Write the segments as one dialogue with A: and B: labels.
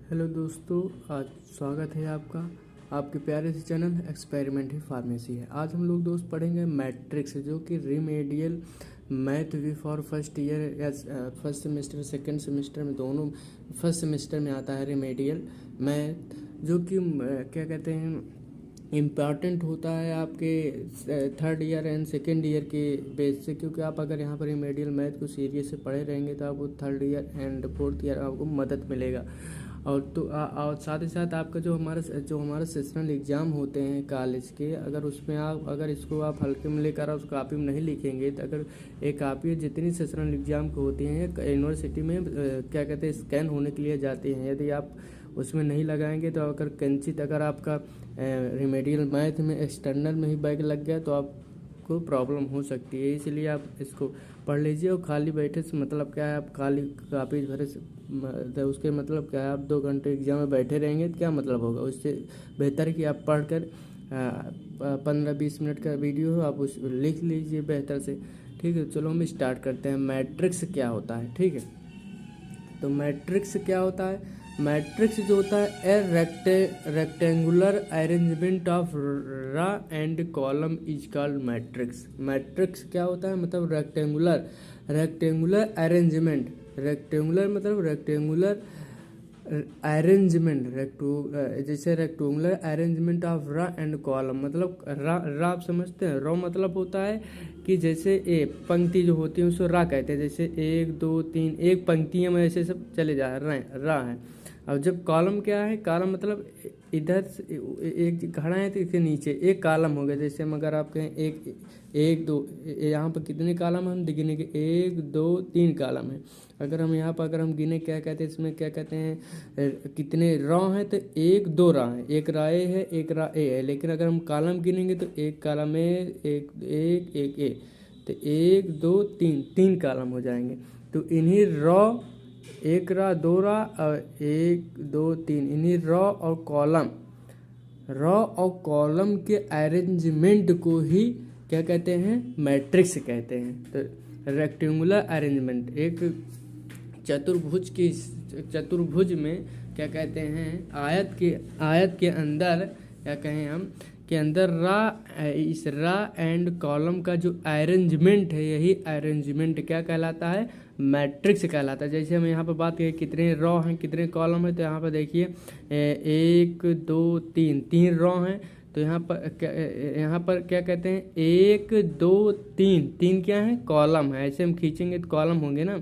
A: Hello दोस्तों, आज स्वागत है आपका आपके प्यारे से चैनल एक्सपेरिमेंटल फार्मेसी है। आज हम लोग दोस्त पढ़ेंगे मैट्रिक्स, जो कि remedial math V for first year या फर्स्ट सेमेस्टर सेकंड सेमेस्टर में दोनों फर्स्ट सेमेस्टर में आता है रिमेडियल मैथ, जो कि क्या कहते हैं इम्पॉर्टेंट होता है आपके third year and second year के बेस से, क्योंकि आप अगर यहाँ पर रिमेडियल मैथ को सीरियस से पढ़े रहेंगे तो आपको third year and fourth year आपको मदद मिलेगा। और तो और साथ ही साथ आपका जो हमारा सेशनल एग्ज़ाम होते हैं कॉलेज के, अगर उसमें अगर इसको आप हल्के में लेकर उस कापी में नहीं लिखेंगे तो अगर एक कापी जितनी सेशनल एग्ज़ाम को होती हैं यूनिवर्सिटी में क्या कहते हैं स्कैन होने के लिए जाती हैं, यदि आप उसमें नहीं लगाएंगे तो अगर कंचित अगर आपका रिमेडियल मैथ में एक्सटर्नल में ही बैग लग गया तो आपको प्रॉब्लम हो सकती है। इसलिए आप इसको पढ़ लीजिए। और खाली बैठे से मतलब क्या है, आप खाली कापी भरे से तो उसके मतलब क्या है, आप 2 घंटे एग्जाम में बैठे रहेंगे तो क्या मतलब होगा। उससे बेहतर कि आप पढ़कर 15-20 मिनट का वीडियो हो आप उस लिख लीजिए बेहतर से। ठीक है, चलो हम स्टार्ट करते हैं। मैट्रिक्स क्या होता है, ठीक है। तो मैट्रिक्स क्या होता है, मैट्रिक्स जो होता है रेक्टेंगुलर अरेंजमेंट ऑफ रा and column is called matrix. Matrix क्या होता है, मतलब रेक्टेंगुलर अरेंजमेंट, रेक्टेंगुलर मतलब रेक्टेंगुलर अरेंजमेंट, जैसे रेक्टेंगुलर अरेंजमेंट ऑफ रा एंड कॉलम, मतलब रा आप समझते हैं। रो मतलब होता है कि जैसे ए पंक्ति जो होती है उसको रा कहते हैं, जैसे 1 2 3 एक पंक्तियाँ में ऐसे सब चले जा रहे रा है। और जब कॉलम क्या है, कॉलम मतलब इधर से एक खड़ा है तो इसके नीचे एक कॉलम हो गया। जैसे हम अगर आप कहें एक दो, यहाँ पर कितने कॉलम हम गिने के 1 2 3 कॉलम है। अगर हम यहाँ पर अगर हम गिने क्या कहते हैं, इसमें क्या कहते हैं कितने रो हैं, तो 1 2 रा है, एक रा ए है एक रा ए है। लेकिन अगर हम कॉलम गिनेंगे तो एक कॉलम ए एक ए, तो 1 2 3 कॉलम हो जाएंगे। तो इन्हीं रो एक रा 2 रा और 1 2 3 इन्हीं रो और कॉलम के अरेंजमेंट को ही क्या कहते हैं, मैट्रिक्स कहते हैं। तो रेक्टेंगुलर अरेंजमेंट एक चतुर्भुज में क्या कहते हैं, आयत के अंदर क्या कहें हम के अंदर इस रा एंड कॉलम का जो अरेंजमेंट है, यही अरेंजमेंट क्या कहलाता है, मैट्रिक्स कहलाता है। जैसे हम यहाँ पर बात करें कितने रो हैं कितने कॉलम है, तो यहाँ पर देखिए 1 2 3 रो हैं। तो यहाँ पर क्या कहते हैं 1 2 3 क्या है, कॉलम है। ऐसे हम खींचेंगे तो कॉलम होंगे ना।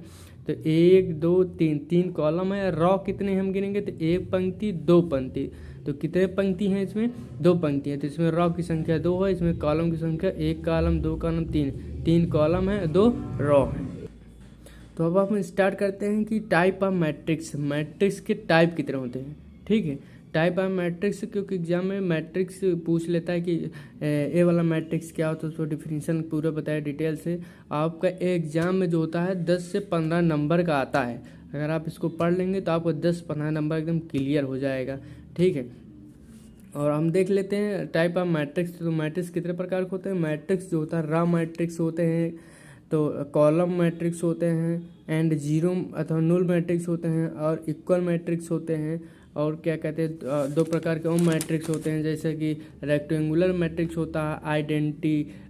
A: तो 1 2 3 कॉलम है। रो कितने हम गिनेंगे तो 1 पंक्ति 2 पंक्ति, तो कितने पंक्ति हैं इसमें, 2 पंक्ति हैं। तो इसमें रो की संख्या 2 है, इसमें कॉलम की संख्या 1 कॉलम 2 कॉलम 3 कॉलम है 2 रो है। तो अब हम स्टार्ट करते हैं कि टाइप ऑफ मैट्रिक्स के टाइप कितने होते हैं, ठीक है। टाइप ऑफ मैट्रिक्स, क्योंकि एग्जाम में मैट्रिक्स पूछ लेता है कि ए वाला मैट्रिक्स क्या होता है, उसको डिफिनीशन पूरा बताया डिटेल से। आपका एग्जाम में जो होता है 10 से 15 नंबर का आता है। अगर आप इसको पढ़ लेंगे तो आपको 10-15 नंबर एकदम क्लियर हो जाएगा, ठीक है। और हम देख लेते हैं टाइप ऑफ मैट्रिक्स। तो मैट्रिक्स कितने प्रकार के होते हैं, मैट्रिक्स जो होता है रा मैट्रिक्स होते हैं, तो कॉलम मैट्रिक्स होते हैं, एंड जीरो अथवा नुल मैट्रिक्स होते हैं, और इक्वल मैट्रिक्स होते हैं, और क्या कहते हैं 2 प्रकार के और मैट्रिक्स होते हैं, जैसे कि रेक्टेंगुलर मैट्रिक्स होता है,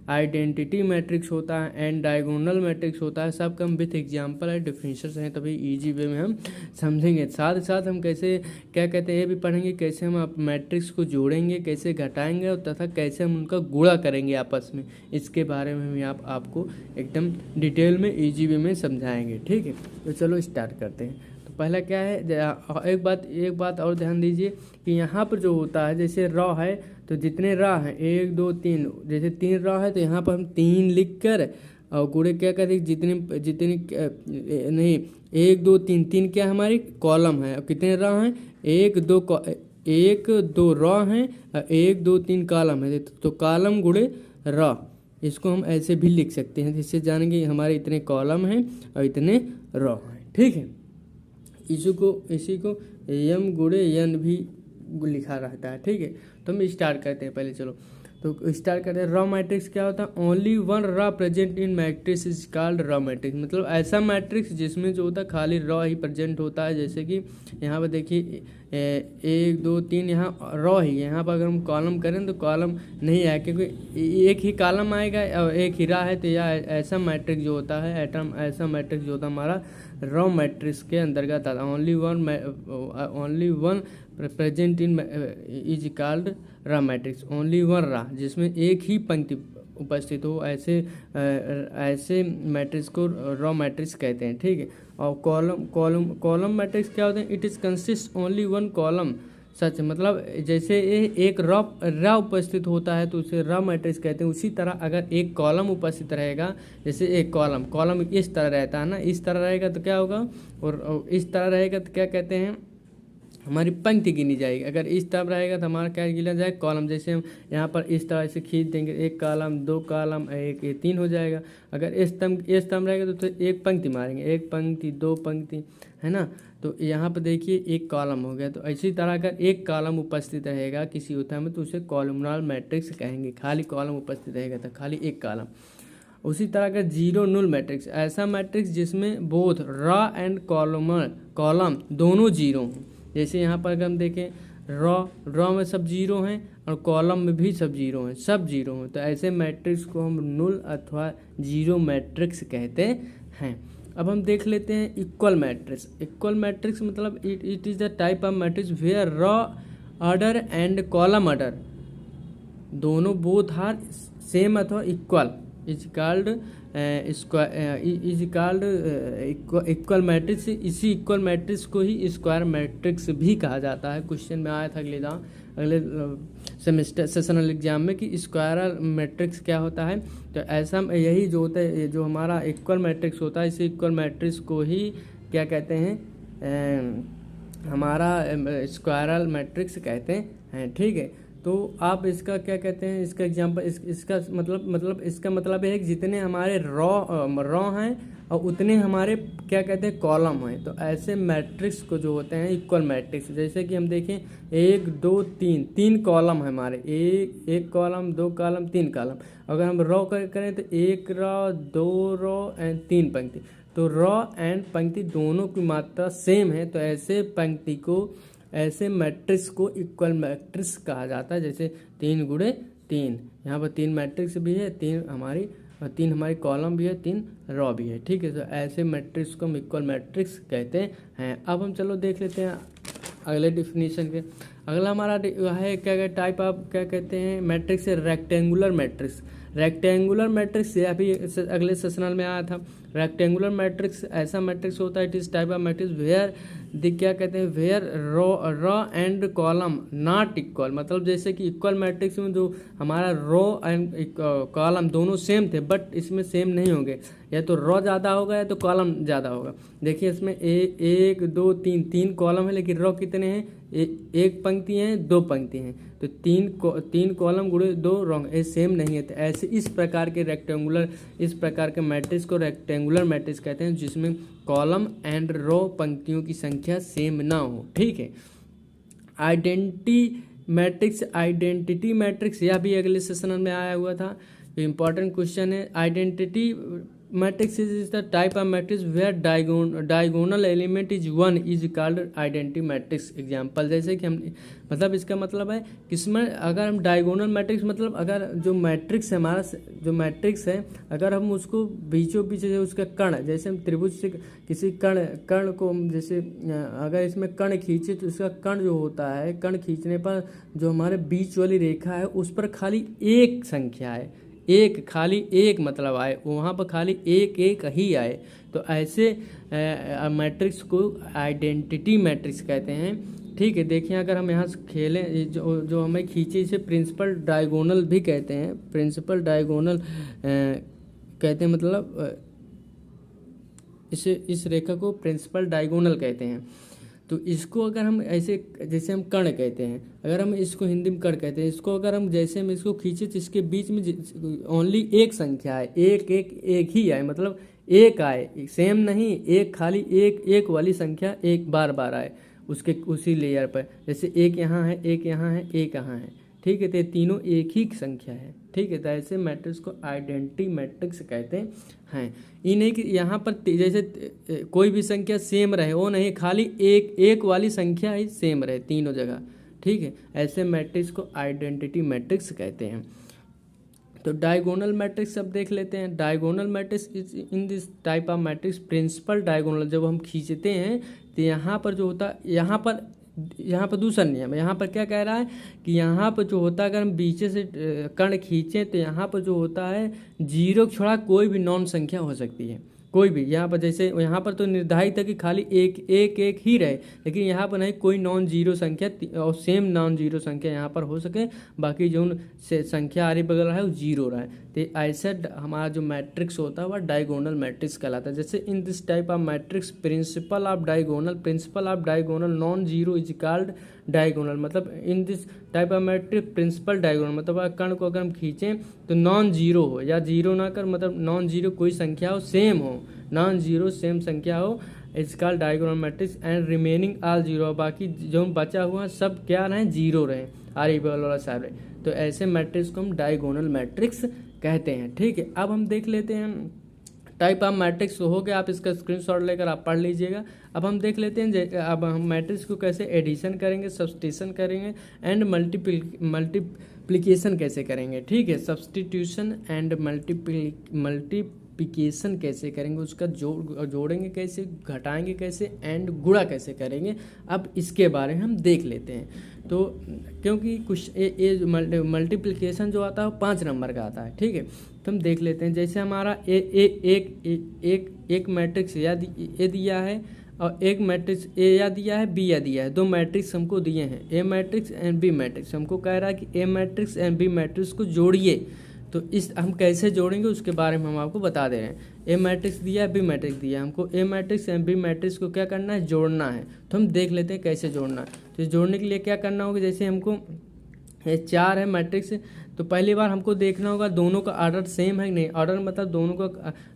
A: आइडेंटिटी मैट्रिक्स होता है, एंड डायगोनल मैट्रिक्स होता है। सब कम विथ एग्जाम्पल है, डिफरेंशियल्स हैं, तभी इजी वे में हम समझेंगे। साथ ही साथ हम कैसे क्या कहते हैं ये भी पढ़ेंगे, कैसे हम आप मैट्रिक्स को जोड़ेंगे, कैसे घटाएंगे, और तथा कैसे हम उनका गुणा करेंगे आपस में। इसके बारे में भी आपको एकदम डिटेल में इजी वे में समझाएंगे, ठीक है। तो चलो स्टार्ट करते हैं। पहला क्या है, एक बात और ध्यान दीजिए कि यहाँ पर जो होता है, जैसे रो है तो जितने रा हैं 1 2 3, जैसे 3 रो है तो यहाँ पर हम 3 लिख कर और गुणे क्या कहते हैं जितनी नहीं 1 2 3 क्या हमारी कॉलम है। और कितने रो हैं 1 2 रो हैं और 1 2 3 कॉलम है, तो कॉलम गुणे रो, इसको हम ऐसे भी लिख सकते हैं, जिससे जानेंगे हमारे इतने कॉलम हैं और इतने रो हैं, ठीक है। इसी को एम गुणे एन भी लिखा रहता है, ठीक है। तो हम स्टार्ट करते हैं पहले, चलो। तो स्टार्ट करते हैं। रॉ मैट्रिक्स क्या होता है? Only one raw present in matrix is called raw matrix. मतलब ऐसा मैट्रिक्स जिसमें जो होता है खाली रॉ ही प्रेजेंट होता है। जैसे कि यहाँ पर देखिए 1 2 3 यहाँ रॉ ही है, यहाँ पर अगर हम कॉलम करें तो कॉलम नहीं है, क्योंकि एक ही कॉलम आएगा और एक ही रॉ है। तो यह ऐसा मैट्रिक्स जो होता है एटम, ऐसा मैट्रिक्स जो होता है हमारा रॉ मैट्रिक्स के अंतर्गत आता है। Only one present in is called raw matrix. Only one raw, जिसमें एक ही पंक्ति उपस्थित हो, ऐसे मैट्रिक्स को रॉ मैट्रिक्स कहते हैं। ठीक है। और कॉलम मैट्रिक्स क्या होते हैं? It is consist only one column such, मतलब जैसे एक रॉ उपस्थित होता है तो उसे रॉ मैट्रिक्स कहते हैं। उसी तरह अगर एक कॉलम उपस्थित रहेगा, जैसे एक कॉलम इस तरह रहता है ना, इस तरह रहेगा तो क्या होगा, और इस तरह रहेगा तो क्या कहते हैं, हमारी पंक्ति गिनी जाएगी। अगर इस तरह रहेगा तो हमारा क्या गिना जाएगा? कॉलम। जैसे हम यहाँ पर इस तरह से खींच देंगे, एक कॉलम, 2 कॉलम, एक, ये 3 हो जाएगा। अगर इस तरह रहेगा तो एक पंक्ति मारेंगे, एक पंक्ति, 2 पंक्ति, है ना। तो यहाँ पर देखिए एक कॉलम हो गया। तो इसी तरह अगर एक कॉलम उपस्थित रहेगा किसी उत्तर में तो उसे कॉलमनार मैट्रिक्स कहेंगे। खाली कॉलम उपस्थित रहेगा तो खाली एक कॉलम। उसी तरह का जीरो नुल मैट्रिक्स, ऐसा मैट्रिक्स जिसमें बोथ रॉ एंड कॉलम दोनों जीरो हों। जैसे यहाँ पर अगर हम देखें रॉ में सब जीरो हैं और कॉलम में भी सब जीरो हैं, सब जीरो हैं, तो ऐसे मैट्रिक्स को हम नुल अथवा जीरो मैट्रिक्स कहते हैं। अब हम देख लेते हैं इक्वल मैट्रिक्स। इक्वल मैट्रिक्स मतलब it is the type of matrix where row order and column order दोनों बोथ आर सेम अथवा equal is called equal matrix. इसी इक्वल मैट्रिक्स को ही स्क्वायर मैट्रिक्स भी कहा जाता है। क्वेश्चन में आया था अगले सेमेस्टर सेशनल एग्जाम में कि स्क्वायर मैट्रिक्स क्या होता है। तो ऐसा यही जो होता है, जो हमारा इक्वल मैट्रिक्स होता है, इसी इक्वल मैट्रिक्स को ही क्या कहते हैं, हमारा स्क्वायरल मैट्रिक्स कहते हैं। ठीक है। तो आप इसका क्या कहते हैं, इसका एग्जाम्पल, इसका मतलब है कि जितने हमारे रॉ हैं और उतने हमारे क्या कहते हैं कॉलम हैं। तो ऐसे मैट्रिक्स को जो होते हैं इक्वल मैट्रिक्स। जैसे कि हम देखें 1 2 3 कॉलम है हमारे, एक कॉलम, 2 कॉलम, 3 कॉलम। अगर हम रॉ करें तो 1 रॉ, 2 रॉ एंड 3 पंक्ति। तो रॉ एंड पंक्ति दोनों की मात्रा सेम है, तो ऐसे मैट्रिक्स को इक्वल मैट्रिक्स कहा जाता है। जैसे 3 गुणे 3, यहाँ पर 3 मैट्रिक्स भी है, 3 हमारी कॉलम भी है, 3 रॉ भी है। ठीक है। तो ऐसे मैट्रिक्स को हम इक्वल मैट्रिक्स कहते हैं। अब हम चलो देख लेते हैं अगले डिफिनीशन के। अगला हमारा है क्या टाइप ऑफ क्या कहते हैं मैट्रिक्स है, रेक्टेंगुलर मैट्रिक्स। रेक्टेंगुलर मैट्रिक्स यह भी अगले सेशनल में आया था। रेक्टेंगुलर मैट्रिक्स ऐसा मैट्रिक्स होता है, it is type of matrix where क्या कहते हैं, where row and column not equal. मतलब जैसे कि इक्वल मैट्रिक्स में जो हमारा रॉ एंड कॉलम दोनों सेम थे, बट इसमें सेम नहीं होंगे, या तो रॉ ज़्यादा होगा या तो कॉलम ज़्यादा होगा। देखिए इसमें 1 2 3 कॉलम है, लेकिन रॉ कितने हैं, एक पंक्ति है, 2 पंक्ति हैं। तो 3 कॉलम गुणे 2 रॉ, ये सेम नहीं है। तो ऐसे इस प्रकार के मैट्रिक्स को रेक्टेंगुलर मैट्रिक्स कहते हैं, जिसमें कॉलम एंड रो पंक्तियों की संख्या सेम ना हो। ठीक है। आइडेंटिटी मैट्रिक्स यह भी अगले सेशन में आया हुआ था, इंपॉर्टेंट क्वेश्चन है। Identity matrix is the type of matrix where diagonal element is 1 is called identity matrix. Example जैसे कि हम मतलब इसका मतलब है किसमें, अगर हम डायगोनल मैट्रिक्स मतलब अगर जो मैट्रिक्स है हमारा, जो मैट्रिक्स है अगर हम उसको बीचों बीच से उसका कर्ण, जैसे हम त्रिभुज से किसी कर्ण को जैसे अगर इसमें कर्ण खींचे तो उसका कर्ण जो होता है, कर्ण खींचने पर जो हमारे बीच वाली रेखा है उस पर खाली एक संख्या है, खाली एक मतलब आए, वहाँ पर खाली एक ही आए। तो ऐसे मैट्रिक्स को आइडेंटिटी मैट्रिक्स कहते हैं। ठीक है। देखिए अगर हम यहाँ से खेलें, जो हमें खींचे इसे प्रिंसिपल डायगोनल भी कहते हैं। प्रिंसिपल डायगोनल कहते हैं, मतलब इस रेखा को प्रिंसिपल डायगोनल कहते हैं। तो इसको अगर हम ऐसे, जैसे हम कर्ण कहते हैं, अगर हम इसको हिंदी में कर्ण कहते हैं, इसको अगर हम जैसे हम इसको खींचे तो इसके बीच में ओनली एक संख्या है, एक ही आए, मतलब एक आए, सेम नहीं, एक खाली एक वाली संख्या एक बार आए उसके उसी लेयर पर। जैसे एक यहाँ है, एक यहाँ है, एक यहाँ है, ठीक है। तो ये तीनों एक ही संख्या है, ठीक है। तो ऐसे मैट्रिक्स को आइडेंटिटी मैट्रिक्स कहते हैं। ये नहीं कि यहाँ पर जैसे कोई भी संख्या सेम रहे, वो नहीं, खाली एक वाली संख्या ही सेम रहे तीनों जगह, ठीक है। ऐसे मैट्रिक्स को आइडेंटिटी मैट्रिक्स कहते हैं। तो डायगोनल मैट्रिक्स अब देख लेते हैं। Diagonal matrix is in this type of matrix principal diagonal, जब हम खींचते हैं तो यहाँ पर जो होता है, यहाँ पर दूसरा नियम है। यहाँ पर क्या कह रहा है कि यहाँ पर जो होता है, अगर हम बीचे से कर्ण खींचें तो यहाँ पर जो होता है 0 के छोड़ा कोई भी नॉन संख्या हो सकती है, कोई भी। यहाँ पर जैसे यहाँ पर तो निर्धारित है कि खाली एक ही रहे, लेकिन यहाँ पर नहीं, कोई नॉन जीरो संख्या और सेम नॉन जीरो संख्या यहाँ पर हो सके, बाकी जो संख्या आरी बगल है वो 0 रहे। तो ऐसा हमारा जो मैट्रिक्स होता है वह डायगोनल मैट्रिक्स कहलाता है। जैसे in this type of matrix principal of diagonal non zero is called diagonal. मतलब in this type of matrix principal diagonal, मतलब कर्ण को अगर हम खींचें तो नॉन जीरो हो, या जीरो ना कर, मतलब नॉन जीरो कोई संख्या हो, सेम हो, नॉन जीरो सेम संख्या हो, it's called diagonal matrix. And remaining all zero, बाकी जो बचा हुआ सब क्या रहे, जीरो रहे, आर बगल वाला साइड रहे। तो ऐसे मैट्रिक्स को हम डायगोनल मैट्रिक्स कहते हैं, ठीक है। अब हम देख लेते हैं टाइप ऑफ मैट्रिक्स हो गया, आप इसका स्क्रीनशॉट लेकर आप पढ़ लीजिएगा। अब हम देख लेते हैं अब हम मैट्रिक्स को कैसे एडिशन करेंगे, सब्स्टिट्यूशन करेंगे एंड मल्टीप्लिकेशन कैसे करेंगे, ठीक है। सब्स्टिट्यूशन एंड मल्टीप्लिकेशन कैसे करेंगे, उसका जोड़ेंगे कैसे, घटाएंगे कैसे एंड गुणा कैसे करेंगे, अब इसके बारे में हम देख लेते हैं। तो क्योंकि कुछ ये मल्टीप्लिकेशन जो आता है वो 5 नंबर का आता है, ठीक है। तो हम देख लेते हैं। जैसे हमारा एक मैट्रिक्स ए दिया है और एक मैट्रिक्स ए या दिया है, बी या दिया है, 2 मैट्रिक्स हमको दिए हैं, ए मैट्रिक्स एंड बी मैट्रिक्स। हमको कह रहा है कि ए मैट्रिक्स एंड बी मैट्रिक्स को जोड़िए। तो इस हम कैसे जोड़ेंगे उसके बारे में हम आपको बता दे रहे हैं। ए मैट्रिक्स दिया है, बी मैट्रिक्स दिया है, हमको ए मैट्रिक्स एंड बी मैट्रिक्स को क्या करना है, जोड़ना है। तो हम देख लेते हैं कैसे जोड़ना है। तो जोड़ने के लिए क्या करना होगा, जैसे हमको 4 है मैट्रिक्स, तो पहली बार हमको देखना होगा दोनों का ऑर्डर सेम है कि नहीं। ऑर्डर मतलब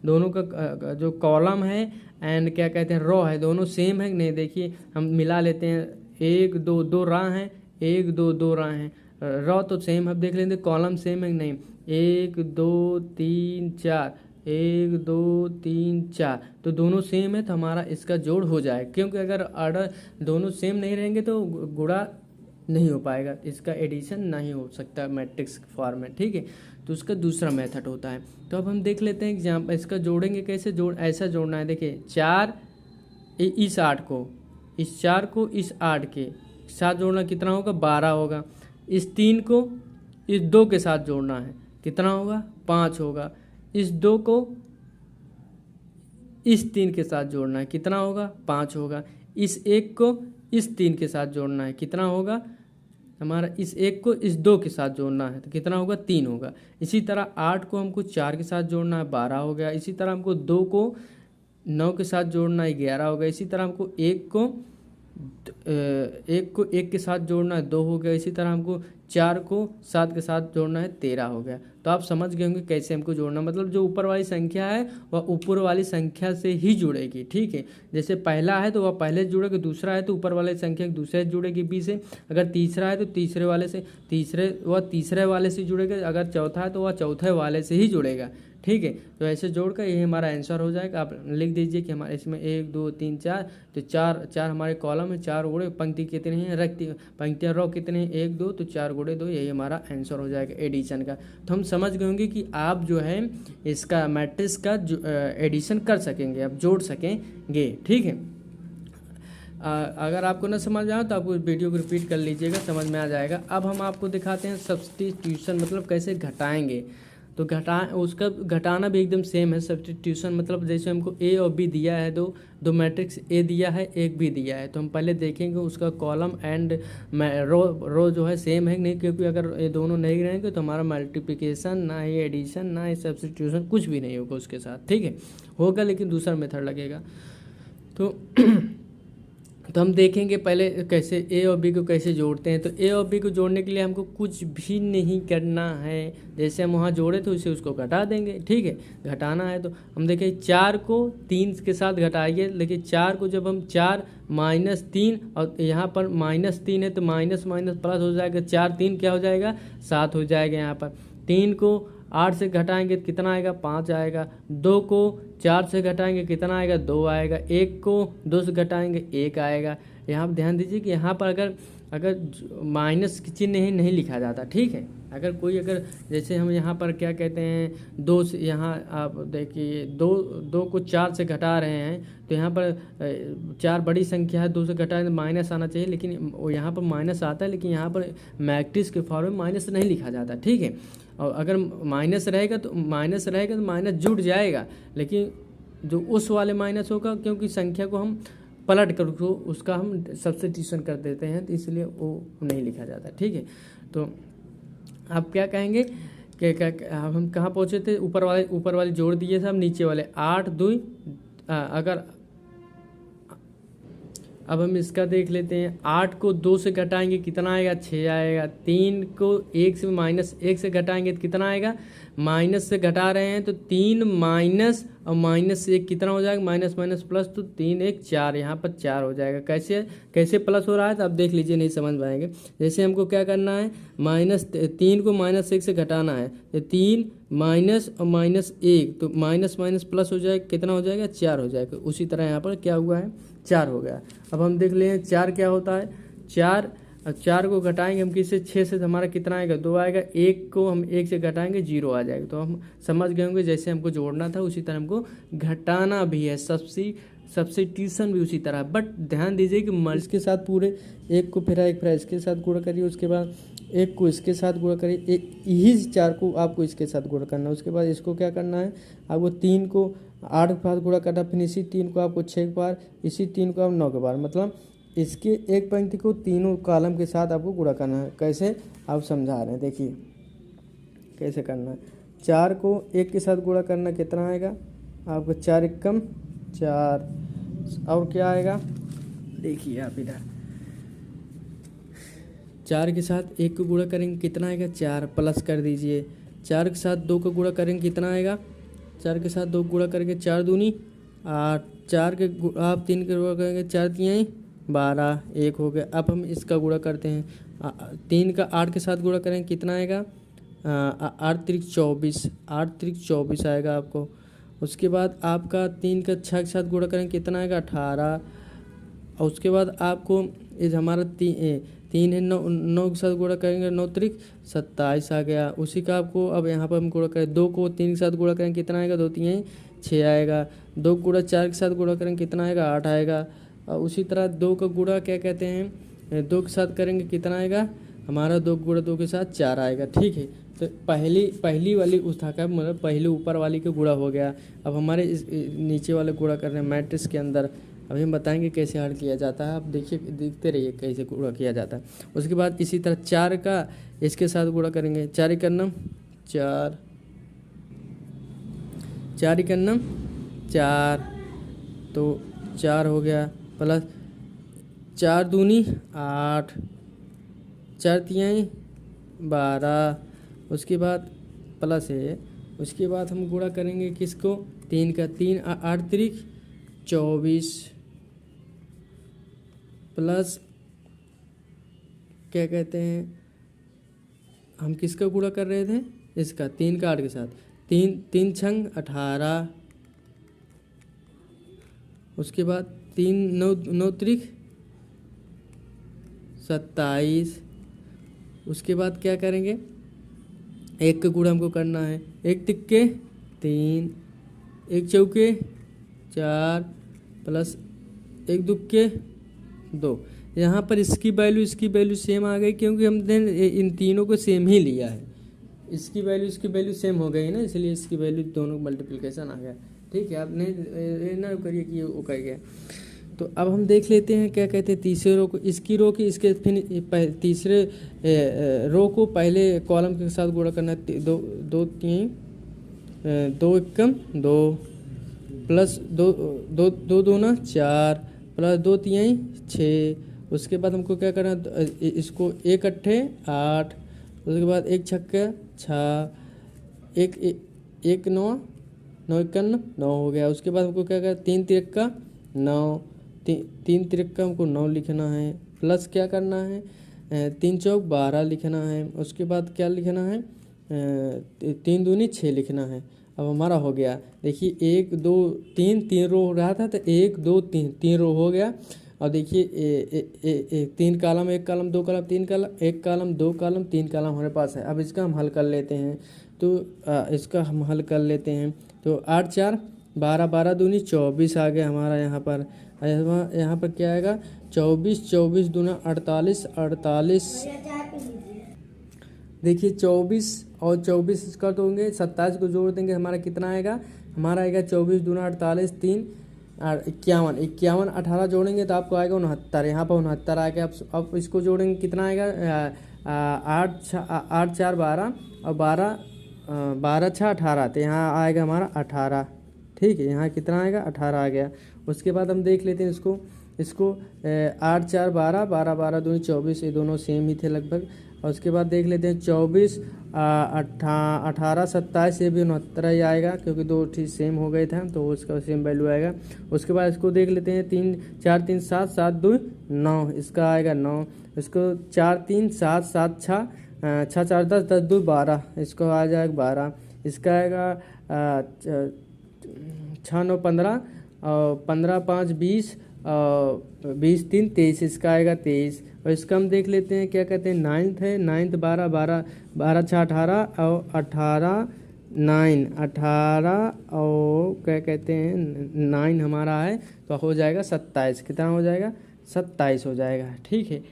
A: दोनों का जो कॉलम है एंड क्या कहते हैं रो है, दोनों सेम है कि नहीं। देखिए हम मिला लेते हैं, 1 2 2 रा हैं, 1 2 2 रा हैं, रो तो सेम। अब देख लेते कॉलम सेम है कि नहीं, 1 2 3 4, 1 2 3 4, तो दोनों सेम है तो हमारा इसका जोड़ हो जाए। क्योंकि अगर ऑर्डर दोनों सेम नहीं रहेंगे तो गुणा नहीं हो पाएगा, इसका एडिशन नहीं हो सकता मैट्रिक्स फॉर्म में, ठीक है। तो उसका दूसरा मेथड होता है। तो अब हम देख लेते हैं कि जहाँ इसका जोड़ेंगे कैसे, ऐसा जोड़ना है। देखिए 4 इस 8 को, इस 4 को इस 8 के साथ जोड़ना, कितना होगा, 12 होगा। इस 3 को इस 2 के साथ जोड़ना है, कितना होगा, 5 होगा। इस 2 को इस 3 के साथ जोड़ना है, कितना होगा, 5 होगा। इस 1 को इस 3 के साथ जोड़ना है, कितना होगा हमारा, इस 1 को इस 2 के साथ जोड़ना है तो कितना होगा, 3 होगा। इसी तरह 8 को हमको 4 के साथ जोड़ना है, 12 हो गया। इसी तरह हमको 2 को 9 के साथ जोड़ना है, 11 हो गया। इसी तरह हमको 1 को 1 के साथ जोड़ना है, 2 हो गया। इसी तरह हमको 4 को 7 के साथ जोड़ना है, 13 हो गया। तो आप समझ गए होंगे कैसे हमको जोड़ना, मतलब जो ऊपर वाली संख्या है वह ऊपर वाली संख्या से ही जुड़ेगी, ठीक है। जैसे पहला है तो वह पहले से जुड़ेगा, दूसरा है तो ऊपर वाले संख्या दूसरे से जुड़ेगी बी से, अगर तीसरा है तो तीसरे वाले से, तीसरे वाले से जुड़ेगा, अगर चौथा है तो वह चौथे वाले से ही जुड़ेगा, ठीक है। तो ऐसे जोड़कर यही हमारा आंसर हो जाएगा। आप लिख दीजिए कि हमारे इसमें 1 2 3 4, तो 4 हमारे कॉलम है, 4 गुणे पंक्ति कितनी है, रखती पंक्तियाँ रो कितनी है, 1 2, तो 4 गुणे 2, यही हमारा आंसर हो जाएगा एडिशन का। तो हम समझ गए होंगे कि आप जो है इसका मैट्रिक्स का एडिशन कर सकेंगे, आप जोड़ सकेंगे, ठीक है। अगर आपको न समझ आए तो आप उस वीडियो को रिपीट कर लीजिएगा, समझ में आ जाएगा। अब हम आपको दिखाते हैं सब्स्टिट्यूशन, मतलब कैसे घटाएंगे। तो उसका घटाना भी एकदम सेम है। सब्स्टिट्यूशन मतलब जैसे हमको ए और बी दिया है, दो मैट्रिक्स ए दिया है, एक बी दिया है, तो हम पहले देखेंगे उसका कॉलम एंड रो जो है सेम है नहीं, क्योंकि अगर ये दोनों नहीं रहेंगे तो हमारा मल्टीप्लिकेशन ना ही एडिशन ना ही सब्स्टिट्यूशन कुछ भी नहीं होगा उसके साथ, ठीक है। होगा लेकिन दूसरा मेथड लगेगा। तो तो हम देखेंगे पहले कैसे ए और बी को कैसे जोड़ते हैं। तो ए और बी को जोड़ने के लिए हमको कुछ भी नहीं करना है, जैसे हम वहाँ जोड़े थे उसे उसको घटा देंगे। ठीक है, घटाना है तो हम देखें 4 को 3 के साथ घटाइए। लेकिन 4 को जब हम 4 माइनस 3 और यहाँ पर -3 है तो माइनस माइनस प्लस हो जाएगा, 4 3 क्या हो जाएगा 7 हो जाएगा। यहाँ पर 3 को 8 से घटाएंगे तो कितना आएगा 5 आएगा। 2 को 4 से घटाएंगे कितना आएगा 2 आएगा। 1 को 2 से घटाएंगे 1 आएगा। यहाँ पर ध्यान दीजिए कि यहाँ पर अगर माइनस की चिन्ह नहीं लिखा जाता। ठीक है, अगर जैसे हम यहाँ पर क्या कहते हैं 2 से, यहाँ आप देखिए 2 को 4 से घटा रहे हैं तो यहाँ पर 4 बड़ी संख्या है, 2 से घटाएं तो माइनस आना चाहिए, लेकिन यहाँ पर माइनस आता है, लेकिन यहाँ पर मैट्रिक्स के फॉर्म में माइनस नहीं लिखा जाता। ठीक है, और अगर माइनस रहेगा तो माइनस जुड़ जाएगा, लेकिन जो उस वाले माइनस होगा क्योंकि संख्या को हम पलट कर उसका हम सब्स्टिट्यूशन कर देते हैं तो इसलिए वो नहीं लिखा जाता। ठीक है, तो आप क्या कहेंगे कि हम कहाँ पहुँचे थे, ऊपर वाले जोड़ दिए सब, नीचे वाले 8 2 अगर अब हम इसका देख लेते हैं। 8 को 2 से घटाएंगे कितना आएगा 6 आएगा। 3 को 1 से -1 से घटाएंगे तो कितना आएगा, माइनस से घटा रहे हैं तो 3 माइनस और -1 कितना हो जाएगा, माइनस माइनस प्लस, तो 3 1 4, यहाँ पर 4 हो जाएगा। कैसे प्लस हो रहा है तो आप देख लीजिए, नहीं समझ पाएंगे। जैसे हमको क्या करना है, -3 को -1 से घटाना है तो 3 माइनस और -1 तो माइनस माइनस प्लस हो जाएगा, कितना हो जाएगा 4 हो जाएगा। उसी तरह यहाँ पर क्या हुआ है 4 हो गया। अब हम देख लें 4 क्या होता है। 4 को घटाएंगे हम किससे, 6 से, हमारा कितना आएगा 2 आएगा। 1 को हम 1 से घटाएंगे 0 आ जाएगा। तो हम समझ गए होंगे जैसे हमको जोड़ना था उसी तरह हमको घटाना भी है, सब्स्टिट्यूशन भी उसी तरह। बट ध्यान दीजिए कि इसके साथ पूरे 1 को फिर इसके साथ गुणा करिए, उसके बाद 1 को इसके साथ गुणा करिए, यही 4 को आपको इसके साथ गुणा करना है। उसके बाद इसको क्या करना है, आपको 3 को 8 के बाद गुणा करना, फिर इसी 3 को आपको 6 के बार, इसी 3 को आप 9 के बार, मतलब इसके एक पंक्ति को तीनों कॉलम के साथ आपको गुणा करना है। कैसे आप समझा रहे हैं, देखिए कैसे करना है। 4 को 1 के साथ गुणा करना कितना आएगा आपको, 4 एकम 4, और क्या आएगा देखिए आप इधर, 4 के साथ 1 को गुणा करेंगे कितना आएगा 4, प्लस कर दीजिए। 4 के साथ 2 को गुणा करेंगे कितना आएगा, 4 के साथ 2 गुणा करेंगे 4 दूनी 8, 4 के आप 3 के गुणा करेंगे 4 3 12, 1 हो गया। अब हम इसका गुणा करते हैं, 3 का 8 के साथ गुणा करेंगे कितना आएगा, 8 3 24, 8 3 24 आएगा आपको। उसके बाद आपका 3 का 6 के साथ गुणा करेंगे कितना आएगा 18, और उसके बाद आपको इस हमारा 3 है 9 के साथ गुणा करेंगे 9 3 27 आ गया। उसी का आपको अब यहाँ पर हम गुणा करें, 2 को 3 के साथ गुणा करेंगे कितना आएगा 2 3 6 आएगा। 2 गुणा 4 के साथ गुणा करेंगे कितना आएगा 8 आएगा। और उसी तरह 2 का गुणा क्या कहते हैं 2 के साथ करेंगे कितना आएगा हमारा, 2 गुणा 2 के साथ 4 आएगा। ठीक है, तो पहली वाली उस था का मतलब पहले ऊपर वाली का गुणा हो गया। अब हमारे इस नीचे वाले गुणा कर रहे हैं मैट्रिक्स के अंदर। अभी हम बताएंगे कैसे हल किया जाता है, आप देखते रहिए कैसे गुणा किया जाता है। उसके बाद इसी तरह 4 का इसके साथ गुणा करेंगे, 4 ही करना 4, 4 ही करना 4, तो 4 हो गया, प्लस 4 दूनी 8, 4 3 12, उसके बाद प्लस है। उसके बाद हम गुणा करेंगे किसको, 3 का 3 8 3 24, प्लस क्या कहते हैं हम किसका गुणा कर रहे थे, इसका 3 का 8 के साथ, 3 छंग 18, उसके बाद 3 9 3 27। उसके बाद क्या करेंगे, 1 का गुणा हमको करना है, 1 तिक्के 3, 1 चौके 4, प्लस 1 दुक्के 2। यहाँ पर इसकी वैल्यू सेम आ गई क्योंकि हमने इन तीनों को सेम ही लिया है। इसकी वैल्यू सेम हो गई ना, इसलिए इसकी वैल्यू दोनों मल्टीप्लिकेशन आ गया। ठीक है, आप नहीं ना करिए कि वो कर गया। तो अब हम देख लेते हैं क्या कहते हैं तीसरे रो को, इसकी रो की इसके फिर तीसरे रो को पहले कॉलम के साथ गुणा करना है। 2 3 2 एकम 2, प्लस 2 2 2 ना 4, प्लस 2 तिहाई 6। उसके बाद हमको क्या करना है, इसको 1 अट्ठे 8, उसके बाद 1 छक्के 6, 1 9, 9 इक्यावन 9 हो गया। उसके बाद हमको क्या करना, 3 तिरक्का 9, 3 तिरक्का हमको 9 लिखना है। प्लस क्या करना है, 3 चौक 12 लिखना है। उसके बाद क्या लिखना है, 3 दूनी 6 लिखना है। अब हमारा हो गया, देखिए 1 2 3 रो हो रहा था तो 1 2 3 रो हो गया। और देखिए 3 कालम, 1 कालम 2 कालम 3 कालम, 1 कालम 2 कालम 3 कालम हमारे पास है। अब इसका हम हल कर लेते हैं, तो इसका हम हल कर लेते हैं। तो 8 4 12, 12 दूनी 24 आ गया हमारा यहाँ पर। यहाँ पर क्या आएगा, 24, 24 दूना 48, 48। देखिए 24 और 24 इसका तो होंगे, 27 को जोड़ देंगे, हमारा कितना आएगा, हमारा आएगा 24 दूना 48, 3 51, 51 18 जोड़ेंगे तो आपको आएगा 69। यहाँ पर 69 आ गया। अब इसको जोड़ेंगे कितना आएगा, 8 4 12 और 12 6 18, तो यहाँ आएगा हमारा 18। ठीक है, यहाँ कितना आएगा, 18 आ गया। उसके बाद हम देख लेते हैं इसको 8 4 12, 12 12 दूनी 24, ये दोनों सेम ही थे लगभग। और उसके बाद देख लेते हैं 24 18 27, ये भी 69 ही आएगा, क्योंकि 2 ठीक सेम हो गए थे तो उसका सेम वैल्यू आएगा। उसके बाद इसको देख लेते हैं 3 4 3 7, 7 2 9, इसका आएगा 9। इसको 4 3 7 7 6 6 4 10, 10 2 12, इसको आ जाएगा 12। इसका आएगा 6 9 15 और 15 5 20 और 20 3 23, इसका आएगा 23। और इसका हम देख लेते हैं क्या कहते हैं, 9th है, 9th 12 12 12 6 18 और 18 9 18 और क्या कहते हैं 9 हमारा है, तो हो जाएगा 27। कितना हो जाएगा, 27 हो जाएगा। ठीक है,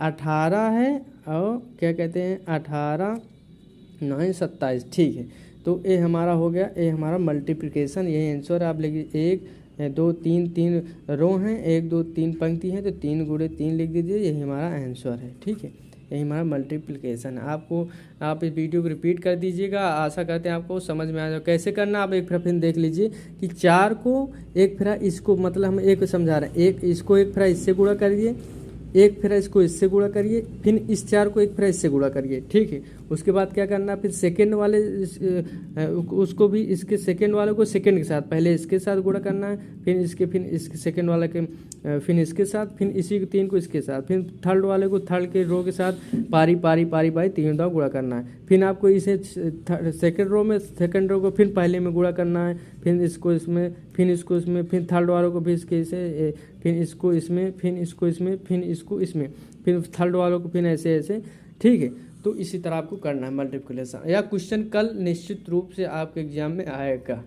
A: 18 है और क्या कहते हैं 18 9 27। ठीक है, तो ये हमारा हो गया, ये हमारा मल्टीप्लिकेशन, यही आंसर है। आप लिखिए 1 2 3 3 रो हैं, 1 2 3 पंक्ति हैं, तो 3 गुणे 3 लिख दीजिए, यही हमारा आंसर है। ठीक है, यही हमारा मल्टीप्लिकेशन है। आप इस वीडियो को रिपीट कर दीजिएगा, आशा करते हैं आपको समझ में आ जाए। कैसे करना आप एक फिर देख लीजिए कि 4 को एक फेरा इसको, मतलब हम एक समझा रहे हैं, एक इसको एक फेरा इससे गुणा करिए, एक फेरा इसको इससे गुणा करिए, फिर इस 4 को एक फेरा इससे गुणा करिए। ठीक है, उसके बाद क्या करना, फिर सेकंड वाले उसको भी इसके सेकंड वाले को सेकंड के साथ, पहले इसके साथ गुणा करना है, फिर इसके सेकंड वाले के फिर इसके साथ, फिर इसी 3 को इसके साथ, फिर थर्ड वाले को थर्ड के रो के साथ पारी पारी पारी पारी 3 दो गुणा करना है। फिर आपको इसे सेकंड रो में, सेकंड रो को फिर पहले में गुणा करना है, फिर इसको इसमें, फिर इसको इसमें, फिर थर्ड वालों को भी इसके इसे, फिर इसको इसमें, फिर इसको इसमें, फिर इसको इसमें, फिर थर्ड वालों को फिर ऐसे ऐसे। ठीक है, तो इसी तरह आपको करना है मल्टीप्लिकेशन। या क्वेश्चन कल निश्चित रूप से आपके एग्जाम में आएगा।